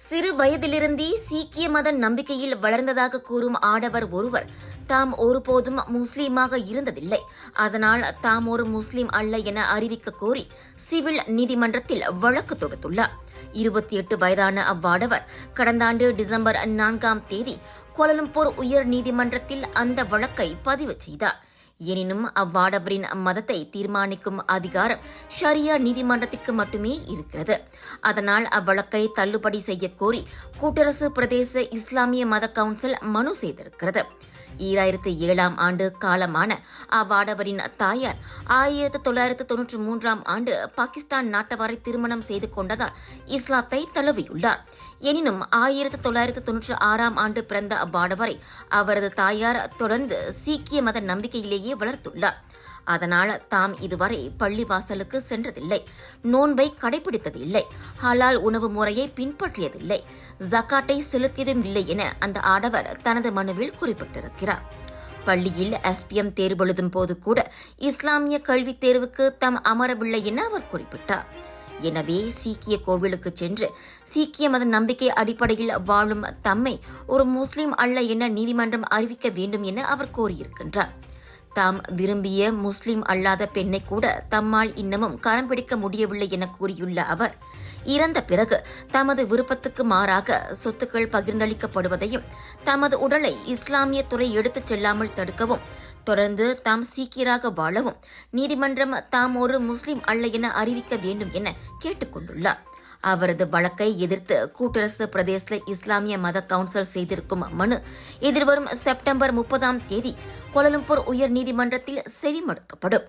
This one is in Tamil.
சிறு வயதிலிருந்தே சீக்கிய மத நம்பிக்கையில் வளர்ந்ததாக கூறும் ஆடவர் ஒருவர் தாம் ஒருபோதும் முஸ்லீமாக இருந்ததில்லை, அதனால் தாம் ஒரு முஸ்லீம் அல்ல என அறிவிக்க கோரி சிவில் நீதிமன்றத்தில் வழக்கு தொடுத்துள்ளார். 28 வயதான அவ்வாடவர் கடந்த ஆண்டு டிசம்பர் 4ஆம் தேதி கோலாலம்பூர் உயர் நீதிமன்றத்தில் அந்த வழக்கை பதிவு செய்தார். எனினும் அவ்வாடவரின் மதத்தை தீர்மானிக்கும் அதிகாரம் ஷரியா நீதிமன்றத்திற்கு மட்டுமே இருக்கிறது. அதனால் அவ்வழக்கை தள்ளுபடி செய்ய கோரி கூட்டரசு பிரதேச இஸ்லாமிய மத கவுன்சில் மனு செய்திருக்கிறது. 2007ஆம் ஆண்டு காலமான அவ்வாடவரின் தாயார் 1993ஆம் ஆண்டு பாகிஸ்தான் நாட்டவரை திருமணம் செய்து கொண்டதால் இஸ்லாத்தை தழுவியுள்ளார். எனினும் 1996ஆம் ஆண்டு பிறந்த அவ்வாடவரை அவரது தாயார் தொடர்ந்து சீக்கிய மத நம்பிக்கையிலேயே வளர்த்துள்ளார். அதனால் தாம் இதுவரை பள்ளிவாசலுக்கு சென்றதில்லை, நோன்பை கடைபிடித்ததில்லை, ஹலால் உணவு முறையை பின்பற்றியதில்லை, ஜக்காட்டை செலுத்தியதும் இல்லை என அந்த ஆடவர் தனது மனுவில் குறிப்பிட்டிருக்கிறார். பள்ளியில் SPM தேர்வு எழுதும் போது கூட இஸ்லாமிய கல்வித் தேர்வுக்கு தாம் அமரவில்லை என அவர் குறிப்பிட்டார். எனவே சீக்கிய கோவிலுக்கு சென்று சீக்கிய மத நம்பிக்கை அடிப்படையில் வாழும் தம்மை ஒரு முஸ்லிம் அல்ல என நீதிமன்றம் அறிவிக்க வேண்டும் என அவர் கோரியிருக்கின்றார். தாம் விரும்பிய முஸ்லிம் அல்லாத பெண்ணை கூட தம்மால் இன்னமும் கரம் பிடிக்க முடியவில்லை என கூறியுள்ள அவர், இறந்த பிறகு தமது விருப்பத்துக்கு மாறாக சொத்துக்கள் பகிர்ந்தளிக்கப்படுவதையும் தமது உடலை இஸ்லாமிய துறை எடுத்துச் செல்லாமல் தடுக்கவும், தொடர்ந்து தாம் சீக்கியராக வாழவும் நீதிமன்றம் தாம் ஒரு முஸ்லிம் அல்ல என அறிவிக்க வேண்டும் என கேட்டுக் கொண்டுள்ளார். அவரது வழக்கை எதிர்த்து கூட்டரசு பிரதேச இஸ்லாமிய மத கவுன்சில் செய்திருக்கும் மனு எதிர்வரும் செப்டம்பர் 30ஆம் தேதி கோலாலம்பூர் உயர் நீதிமன்றத்தில் செவிமடுக்கப்படும்.